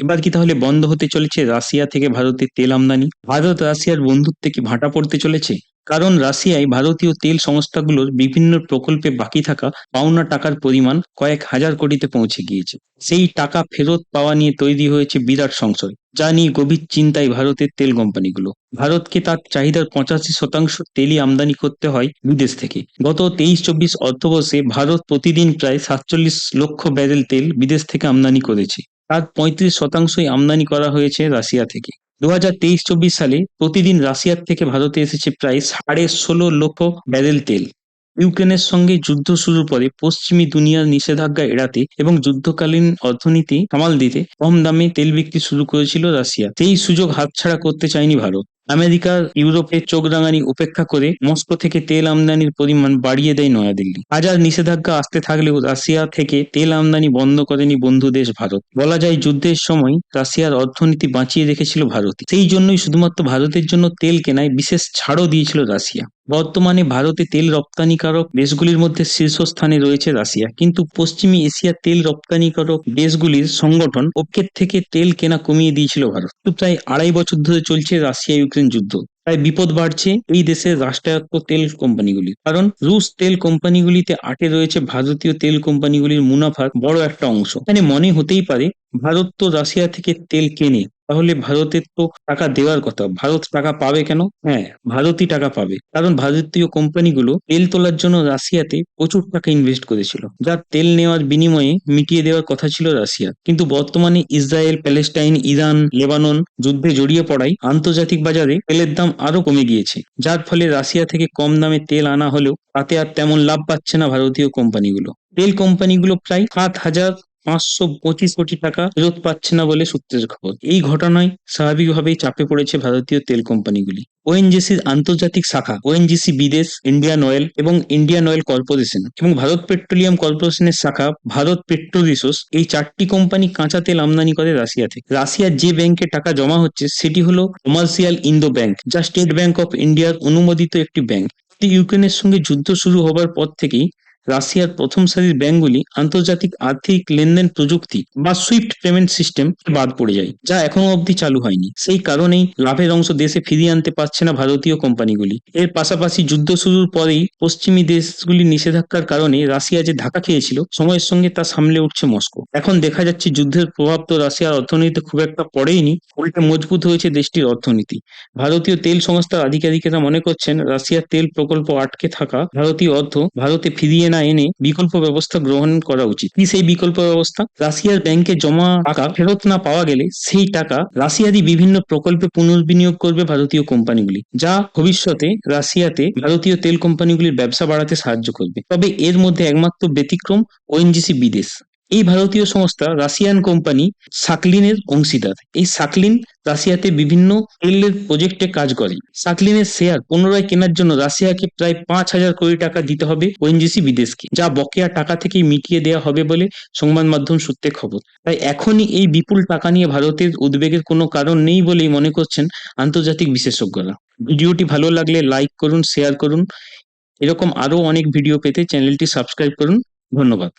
এবার কি তাহলে বন্ধ হতে চলেছে রাশিয়া থেকে ভারতে তেল আমদানি? ভারত রাশিয়ার বন্ধুত্বে কি ভাটা পড়তে চলেছে? কারণ রাশিয়ায় ভারতীয় তেল সংস্থাগুলোর বিভিন্ন প্রকল্পে বাকি থাকা পাওনা টাকার পরিমাণ কয়েক হাজার কোটিতে পৌঁছে গিয়েছে। সেই টাকা ফেরত পাওয়া নিয়ে তৈরি হয়েছে বিরাট সংশয়, যা নিয়ে গভীর চিন্তায় ভারতের তেল কোম্পানিগুলো। ভারতকে তার চাহিদার 85% তেলই আমদানি করতে হয় বিদেশ থেকে। গত 23-24 অর্থবর্ষে ভারত প্রতিদিন প্রায় 47 লক্ষ ব্যারেল তেল বিদেশ থেকে আমদানি করেছে। তার 35%ই আমদানি করা হয়েছে রাশিয়া থেকে। 2023-24 সালে প্রতিদিন রাশিয়ার থেকে ভারতে এসেছে প্রায় 16.5 লক্ষ ব্যারেল তেল। ইউক্রেনের সঙ্গে যুদ্ধ শুরুর পরে পশ্চিমী দুনিয়ার নিষেধাজ্ঞা এড়াতে এবং যুদ্ধকালীন অর্থনীতি সামাল দিতে কম দামে তেল বিক্রি শুরু করেছিল রাশিয়া। সেই সুযোগ হাতছাড়া করতে চায়নি ভারত। আমেরিকা ইউরোপের চোখ রাঙানি উপেক্ষা করে মস্কো থেকে তেল আমদানির পরিমাণ বাড়িয়ে দেয় নয়াদিল্লি। হাজার নিষেধাজ্ঞা আসতে থাকলেও রাশিয়া থেকে তেল আমদানি বন্ধ করেনি বন্ধু দেশ ভারত। বলা যায় যুদ্ধের সময় রাশিয়ার অর্থনীতি বাঁচিয়ে রেখেছিল ভারত। সেই জন্যই শুধুমাত্র ভারতের জন্য তেল কেনায় বিশেষ ছাড়ও দিয়েছিল রাশিয়া। বর্তমানে ভারতে তেল রপ্তানিকারক দেশগুলির মধ্যে শীর্ষস্থানে রয়েছে রাশিয়া, কিন্তু পশ্চিমী এশিয়ার তেল রপ্তানিকারক দেশগুলির সংগঠন ওপেক থেকে তেল কেনা কমিয়ে দিয়েছিল ভারত। তো প্রায় 2.5 বছর ধরে চলছে রাশিয়া ইউক্রেন যুদ্ধ। তাই বিপদ বাড়ছে এই দেশের রাষ্ট্রায়ত্ত তেল কোম্পানিগুলি, কারণ রুশ তেল কোম্পানিগুলিতে আটে রয়েছে ভারতীয় তেল কোম্পানিগুলির মুনাফার বড় একটা অংশ। মানে মনে হতেই পারে ভারত তো রাশিয়া থেকে তেল কেনে, তাহলে ভারতের তো টাকা দেওয়ার কথা, ভারত টাকা পাবে কেন? হ্যাঁ, ভারতই টাকা পাবে, কারণ ভারতীয় কোম্পানিগুলো তেল তোলার জন্য রাশিয়াতে প্রচুর টাকা ইনভেস্ট করেছিল, যা তেল নেওয়ার বিনিময়ে মিটিয়ে দেওয়ার কথা ছিল রাশিয়া। কিন্তু বর্তমানে ইসরায়েল, প্যালেস্টাইন, ইরান, লেবানন যুদ্ধে জড়িয়ে পড়ায় আন্তর্জাতিক বাজারে তেলের দাম আরো কমে গিয়েছে, যার ফলে রাশিয়া থেকে কম দামে তেল আনা হলেও তাতে আর তেমন লাভ পাচ্ছে না ভারতীয় কোম্পানিগুলো। তেল কোম্পানিগুলো প্রায় 7,525 কোটি টাকা ফেরত পাচ্ছে না বলে সূত্রের খবর। এই ঘটনায় স্বাভাবিকভাবেই চাপে পড়েছে ভারতীয় তেল কোম্পানিগুলি। ওএনজিসির আন্তর্জাতিক শাখা ওএনজিসি বিদেশ, ইন্ডিয়ান অয়েল এবং ইন্ডিয়ান অয়েল কর্পোরেশন এবং ভারত পেট্রোলিয়াম কর্পোরেশনের শাখা ভারত পেট্রো রিসোর্স, এই 4টি কোম্পানি কাঁচা তেল আমদানি করে রাশিয়া থেকে। রাশিয়ার যে ব্যাংকে টাকা জমা হচ্ছে সেটি হলো কমার্শিয়াল ইন্দো ব্যাংক, যা স্টেট ব্যাংক অফ ইন্ডিয়ার অনুমোদিত একটি ব্যাংক। ইউক্রেনের সঙ্গে যুদ্ধ শুরু হবার পর থেকেই রাশিয়ার প্রথম সারির ব্যাংকগুলি আন্তর্জাতিক আর্থিক লেনদেন প্রযুক্তি বা সুইফট পেমেন্ট সিস্টেম বাদ পড়ে যায়, যা এখনো অবধি চালু হয়নি। সেই কারণেই লাভের অংশ দেশে ফিরিয়ে আনতে পারছে না ভারতীয় কোম্পানিগুলি। এর পাশাপাশি যুদ্ধ শুরুর পরেই পশ্চিমী দেশগুলির নিষেধাজ্ঞার কারণে রাশিয়া যে ধাক্কা খেয়েছিল, সময়ের সঙ্গে তা সামলে উঠছে মস্কো। এখন দেখা যাচ্ছে যুদ্ধের প্রভাব তো রাশিয়ার অর্থনীতিতে খুব একটা পড়েইনি, উল্টে মজবুত হয়েছে দেশটির অর্থনীতি। ভারতীয় তেল সংস্থার আধিকারিকেরা মনে করছেন রাশিয়ার তেল প্রকল্প আটকে থাকা ভারতীয় অর্থ ভারতে ফিরিয়ে না এনে বিকল্প ব্যবস্থা গ্রহণ করা উচিত। কি সেই বিকল্প ব্যবস্থা? রাশিয়ার ব্যাংকে জমা টাকা ফেরত না পাওয়া গেলে সেই টাকা রাশিয়ারই বিভিন্ন প্রকল্পে পুনর্বিনিয়োগ করবে ভারতীয় কোম্পানিগুলি, যা ভবিষ্যতে রাশিয়াতে ভারতীয় তেল কোম্পানিগুলির ব্যবসা বাড়াতে সাহায্য করবে। তবে এর মধ্যে একমাত্র ব্যতিক্রম ওএনজিসি বিদেশ। এই ভারতীয় সংস্থা রাশিয়ান কোম্পানি সাকলিনের অংশীদার। এই সাকলিন রাশিয়াতে বিভিন্ন তেলের প্রজেক্টে কাজ করে। সাকলিনের শেয়ার পুনরায় কেনার জন্য রাশিয়াকে প্রায় 5,000 কোটি টাকা দিতে হবে ওএনজিসি বিদেশকে, যা বকেয়া টাকা থেকেই মিটিয়ে দেওয়া হবে বলে সংবাদ মাধ্যম সূত্রে খবর। তাই এখনই এই বিপুল টাকা নিয়ে ভারতের উদ্বেগের কোনো কারণ নেই বলেই মনে করছেন আন্তর্জাতিক বিশেষজ্ঞরা। ভিডিওটি ভালো লাগলে লাইক করুন, শেয়ার করুন। এরকম আরো অনেক ভিডিও পেতে চ্যানেলটি সাবস্ক্রাইব করুন। ধন্যবাদ।